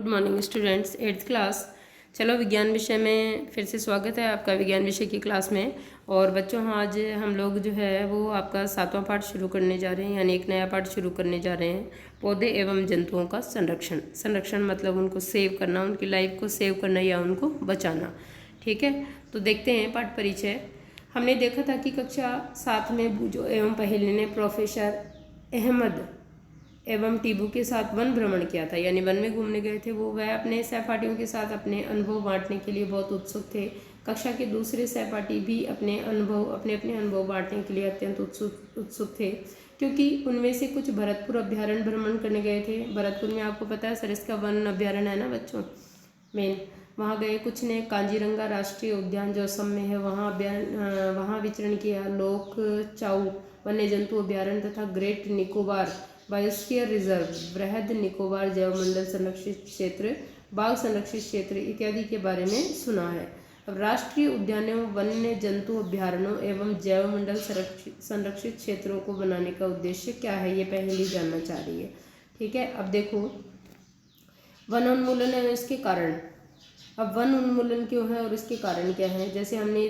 Good morning students, 8th class. चलो, विज्ञान विषय में फिर से स्वागत है आपका विज्ञान विषय की क्लास में। और बच्चों, आज हम लोग जो है वो आपका 7वां पाठ शुरू करने जा रहे हैं, यानी एक नया पाठ शुरू करने जा रहे हैं। पौधे एवं जंतुओं का संरक्षण। संरक्षण मतलब उनको सेव करना, उनकी लाइफ को सेव करना या उनको बचाना। ठीक है, तो देखते हैं पाठ परिचय। हमने देखा था कि कक्षा 7 में बूजो एवं पहेली ने प्रोफेसर अहमद एवं टीबू के साथ वन भ्रमण किया था, यानी वन में घूमने गए थे। वह अपने सहपाठियों के साथ अपने अनुभव बांटने के लिए बहुत उत्सुक थे। कक्षा के दूसरे सहपाठी भी अपने अपने अनुभव बांटने के लिए अत्यंत उत्सुक थे, क्योंकि उनमें से कुछ भरतपुर अभ्यारण्य भ्रमण करने गए थे। भरतपुर में आपको पता है सरिस्का वन अभ्यारण्य है ना बच्चों, मेन वहाँ गए। कुछ ने कांजीरंगा राष्ट्रीय उद्यान जो असम में है वहाँ विचरण किया। लोक चाऊ वन्य जंतु अभ्यारण्य तथा ग्रेट निकोबार बायोस्फीयर रिजर्व, बृहद निकोबार जैवमंडल संरक्षित क्षेत्र, बाघ संरक्षित क्षेत्र इत्यादि के बारे में सुना है। अब राष्ट्रीय उद्यानों, वन्य जंतु अभ्यारण्यों एवं जैवमंडल संरक्षित क्षेत्रों को बनाने का उद्देश्य क्या है, ये पहली जानना चाह रही है। ठीक है, अब देखो वनोन्मूलन है इसके कारण। अब वन उन्मूलन क्यों है और इसके कारण क्या है, जैसे हमने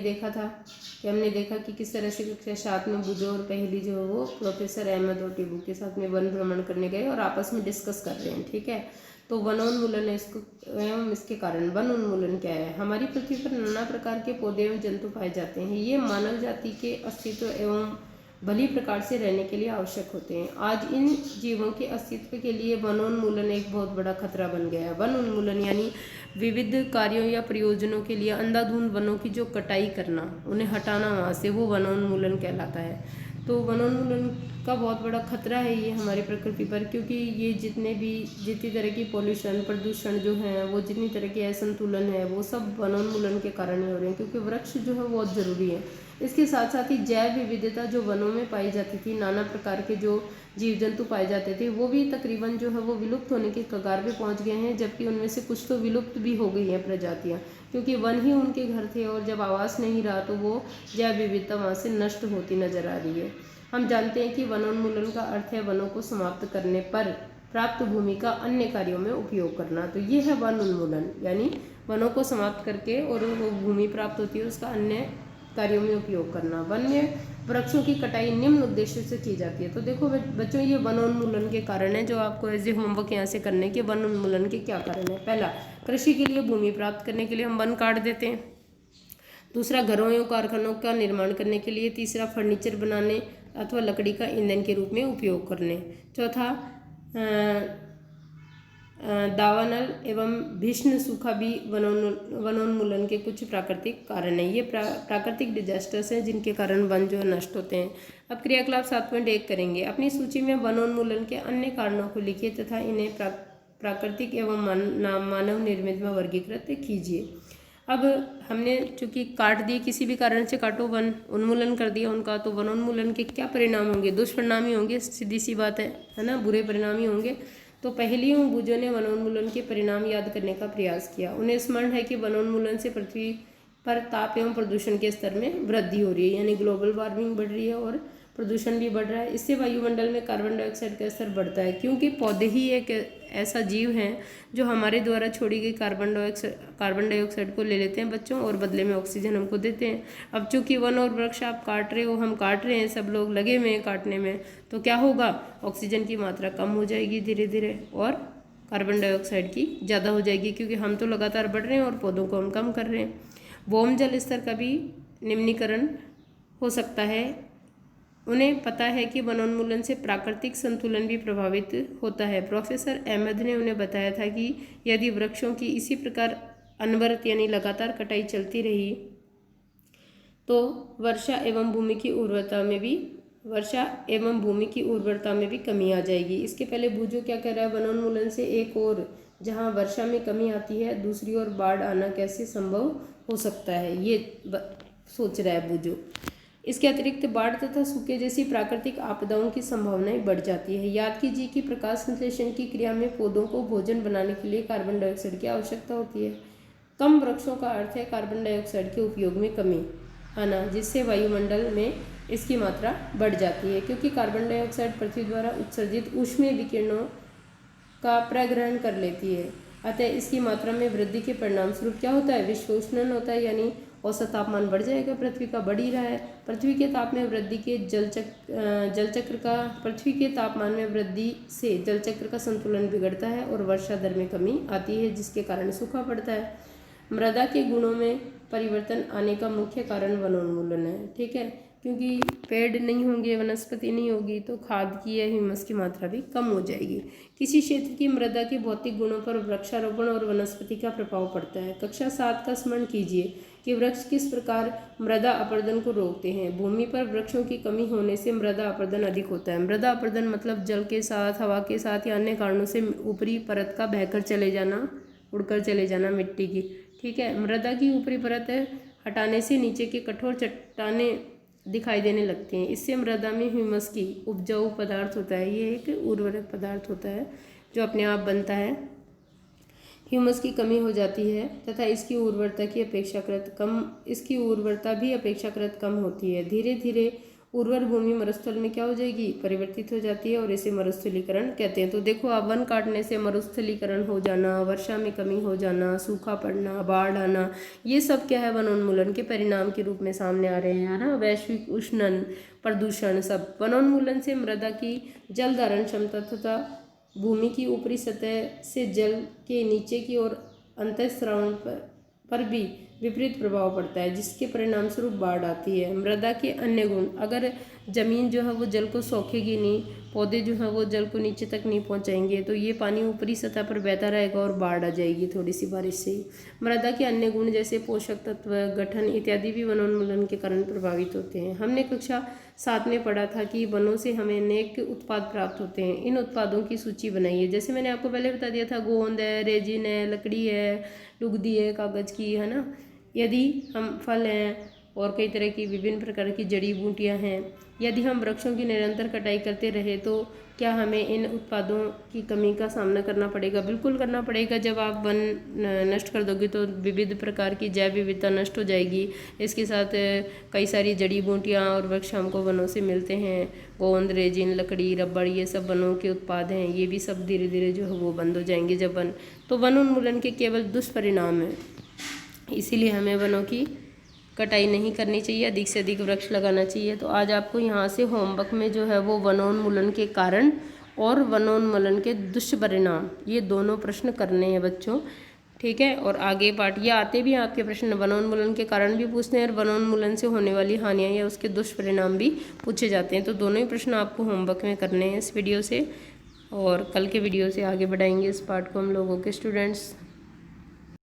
देखा कि किस तरह से कक्षा 7 में बुजो और पहेली जो है वो प्रोफेसर अहमद और टीबू के साथ में वन भ्रमण करने गए और आपस में डिस्कस कर रहे हैं। ठीक है, तो वनोन्मूलन है इसको एवं इसके कारण। वन उन्मूलन क्या है? हमारी पृथ्वी पर नाना प्रकार के पौधे एवं जंतु पाए जाते हैं। ये मानव जाति के अस्तित्व एवं भली प्रकार से रहने के लिए आवश्यक होते हैं। आज इन जीवों के अस्तित्व के लिए वनोन्मूलन एक बहुत बड़ा खतरा बन गया है। वन उन्मूलन यानी विविध कार्यों या प्रयोजनों के लिए अंधाधुंध वनों की जो कटाई करना, उन्हें हटाना वहाँ से, वो वनोन्मूलन कहलाता है। तो वनोन्मूलन का बहुत बड़ा खतरा है ये हमारी प्रकृति पर, क्योंकि ये जितनी तरह की पॉल्यूशन, प्रदूषण जो है, वो जितनी तरह की असंतुलन है, वो सब वनोन्मूलन के कारण हो रहे हैं। क्योंकि वृक्ष जो है बहुत ज़रूरी है। इसके साथ साथ ही जैव विविधता जो वनों में पाई जाती थी, नाना प्रकार के जो जीव जंतु पाए जाते थे, वो भी तकरीबन जो है वो विलुप्त होने के कगार पे पहुंच गए हैं। जबकि उनमें से कुछ तो विलुप्त भी हो गई हैं प्रजातियां, क्योंकि वन ही उनके घर थे और जब आवास नहीं रहा तो वो जैव विविधता वहाँ से नष्ट होती नजर आ रही है। हम जानते हैं कि वनोन्मूलन का अर्थ है वनों को समाप्त करने पर प्राप्त भूमि का अन्य कार्यों में उपयोग करना। तो ये है वन उन्मूलन, यानी वनों को समाप्त करके और वो भूमि प्राप्त होती है उसका अन्य कार्यों में उपयोग करना। वन्य वृक्षों की कटाई निम्न उद्देश्य से की जाती है। तो देखो बच्चों, ये वनोन्मूलन के कारण है, जो आपको एज ए होमवर्क यहाँ से करने के वनोन्मूलन के क्या कारण है। पहला, कृषि के लिए भूमि प्राप्त करने के लिए हम वन काट देते हैं। दूसरा, घरों एवं कारखानों का निर्माण करने के लिए। तीसरा, फर्नीचर बनाने अथवा लकड़ी का ईंधन के रूप में उपयोग करने। चौथा, दावानल एवं भीषण सूखा भी वनोन्मूलन के कुछ प्राकृतिक कारण हैं। ये प्राकृतिक डिजास्टर्स हैं जिनके कारण वन जो है नष्ट होते हैं। अब क्रियाकलाप 7.1 करेंगे। अपनी सूची में वनोन्मूलन के अन्य कारणों को लिखिए तथा इन्हें प्राकृतिक एवं मानव निर्मित में वर्गीकृत कीजिए। अब हमने चूंकि काट दिए, किसी भी कारण से काटो, वन उन्मूलन कर दिया उनका, तो वनोन्मूलन के क्या परिणाम होंगे? दुष्परिणाम ही होंगे, सीधी सी बात है ना, बुरे परिणाम ही होंगे। तो पहेलियों बूझों ने वनोन्मूलन के परिणाम याद करने का प्रयास किया। उन्हें स्मरण है कि वनोन्मूलन से पृथ्वी पर ताप एवं प्रदूषण के स्तर में वृद्धि हो रही है, यानी ग्लोबल वार्मिंग बढ़ रही है और प्रदूषण भी बढ़ रहा है। इससे वायुमंडल में कार्बन डाइऑक्साइड का स्तर बढ़ता है, क्योंकि पौधे ही एक ऐसा जीव हैं जो हमारे द्वारा छोड़ी गई कार्बन डाइऑक्साइड को ले लेते हैं बच्चों, और बदले में ऑक्सीजन हमको देते हैं। अब चूंकि वन और वृक्ष आप काट रहे हो, हम काट रहे हैं, सब लोग लगे हुए हैं काटने में, तो क्या होगा? ऑक्सीजन की मात्रा कम हो जाएगी धीरे धीरे और कार्बन डाइऑक्साइड की ज़्यादा हो जाएगी, क्योंकि हम तो लगातार बढ़ रहे हैं और पौधों को हम कम कर रहे हैं। भौम जल स्तर का भी निम्नीकरण हो सकता है। उन्हें पता है कि वनोन्मूलन से प्राकृतिक संतुलन भी प्रभावित होता है। प्रोफेसर अहमद ने उन्हें बताया था कि यदि वृक्षों की इसी प्रकार अनवरत यानी लगातार कटाई चलती रही तो वर्षा एवं भूमि की उर्वरता में भी कमी आ जाएगी। इसके पहले बूझो क्या कह रहा है? वनोन्मूलन से एक और जहाँ वर्षा में कमी आती है, दूसरी ओर बाढ़ आना कैसे संभव हो सकता है, ये सोच रहा है बूझो। इसके अतिरिक्त बाढ़ तथा सूखे जैसी प्राकृतिक आपदाओं की संभावनाएं बढ़ जाती है। याद कीजिए कि प्रकाश संश्लेषण की क्रिया में पौधों को भोजन बनाने के लिए कार्बन डाइऑक्साइड की आवश्यकता होती है। कम वृक्षों का अर्थ है कार्बन डाइऑक्साइड के उपयोग में कमी आना, जिससे वायुमंडल में इसकी मात्रा बढ़ जाती है। क्योंकि कार्बन डाइऑक्साइड पृथ्वी द्वारा उत्सर्जित ऊष्मीय विकिरणों का प्रग्रहण कर लेती है, अतः इसकी मात्रा में वृद्धि के परिणाम स्वरूप क्या होता है, विश्व उष्णन होता है, यानी औसत तापमान बढ़ जाएगा, पृथ्वी का बढ़ ही रहा है। पृथ्वी के ताप में वृद्धि के जलचक्र का पृथ्वी के तापमान में वृद्धि से जलचक्र का संतुलन बिगड़ता है और वर्षा दर में कमी आती है, जिसके कारण सूखा पड़ता है। मृदा के गुणों में परिवर्तन आने का मुख्य कारण वनोन्मूलन है। ठीक है, क्योंकि पेड़ नहीं होंगे, वनस्पति नहीं होगी, तो खाद की या ह्यूमस की मात्रा भी कम हो जाएगी। किसी क्षेत्र की मृदा के भौतिक गुणों पर वृक्षारोपण और वनस्पति का प्रभाव पड़ता है। कक्षा 7 का स्मरण कीजिए कि वृक्ष किस प्रकार मृदा अपरदन को रोकते हैं। भूमि पर वृक्षों की कमी होने से मृदा अपरदन अधिक होता है। मृदा अपरदन मतलब जल के साथ, हवा के साथ या अन्य कारणों से ऊपरी परत का बहकर चले जाना, उड़कर चले जाना मिट्टी की। ठीक है, मृदा की ऊपरी परत हटाने से नीचे के कठोर चट्टानें दिखाई देने लगते हैं। इससे मृदा में ह्यूमस की उपजाऊ पदार्थ होता है, ये एक उर्वरक पदार्थ होता है जो अपने आप बनता है। ह्यूमस की कमी हो जाती है तथा इसकी उर्वरता भी अपेक्षाकृत कम होती है। धीरे धीरे उर्वर भूमि मरुस्थल में क्या हो जाएगी, परिवर्तित हो जाती है और इसे मरुस्थलीकरण कहते हैं। तो देखो, आप वन काटने से मरुस्थलीकरण हो जाना, वर्षा में कमी हो जाना, सूखा पड़ना, बाढ़ आना, ये सब क्या है, वनोन्मूलन के परिणाम के रूप में सामने आ रहे हैं ना। वैश्विक उष्णन, प्रदूषण, सब वनोन्मूलन से मृदा की जल धारण क्षमता तथा भूमि की ऊपरी सतह से जल के नीचे की ओर अंतःस्रावण पर भी विपरीत प्रभाव पड़ता है, जिसके परिणाम स्वरूप बाढ़ आती है। मृदा के अन्य गुण, अगर जमीन जो है वो जल को सोखेगी नहीं, पौधे जो है वो जल को नीचे तक नहीं पहुंचाएंगे, तो ये पानी ऊपरी सतह पर बहता रहेगा और बाढ़ आ जाएगी थोड़ी सी बारिश से ही। मृदा के अन्य गुण जैसे पोषक तत्व, गठन इत्यादि भी वनोन्मूलन के कारण प्रभावित होते हैं। हमने कक्षा 7 में पढ़ा था कि वनों से हमें अनेक उत्पाद प्राप्त होते हैं। इन उत्पादों की सूची बनाइए। जैसे मैंने आपको पहले बता दिया था, गोंद है, रेजिन है, लकड़ी है, लुगदी है कागज़ की, है ना। यदि हम फल हैं और कई तरह की विभिन्न प्रकार की जड़ी बूटियां हैं, यदि हम वृक्षों की निरंतर कटाई करते रहे तो क्या हमें इन उत्पादों की कमी का सामना करना पड़ेगा? बिल्कुल करना पड़ेगा। जब आप वन नष्ट कर दोगे तो विविध प्रकार की जैव विविधता नष्ट हो जाएगी। इसके साथ कई सारी जड़ी बूटियाँ और वृक्ष हमको वनों से मिलते हैं। गोंद, रेजिन, लकड़ी, रबड़, ये सब वनों के उत्पाद हैं। ये भी सब धीरे धीरे जो है वो बंद हो जाएंगे जब वन उन्मूलन के केवल दुष्परिणाम हैं। इसीलिए हमें वनों की कटाई नहीं करनी चाहिए, अधिक से अधिक वृक्ष लगाना चाहिए। तो आज आपको यहाँ से होमवर्क में जो है वो वनोन्मूलन के कारण और वनोन्मूलन के दुष्परिणाम, ये दोनों प्रश्न करने हैं बच्चों। ठीक है, और आगे पार्ट ये आते भी हैं आपके प्रश्न, वनोन्मूलन के कारण भी पूछते हैं और वनोन्मूलन से होने वाली हानियाँ या उसके दुष्परिणाम भी पूछे जाते हैं। तो दोनों ही प्रश्न आपको होमवर्क में करने हैं इस वीडियो से, और कल के वीडियो से आगे बढ़ाएंगे इस पार्ट को हम लोगों के स्टूडेंट्स।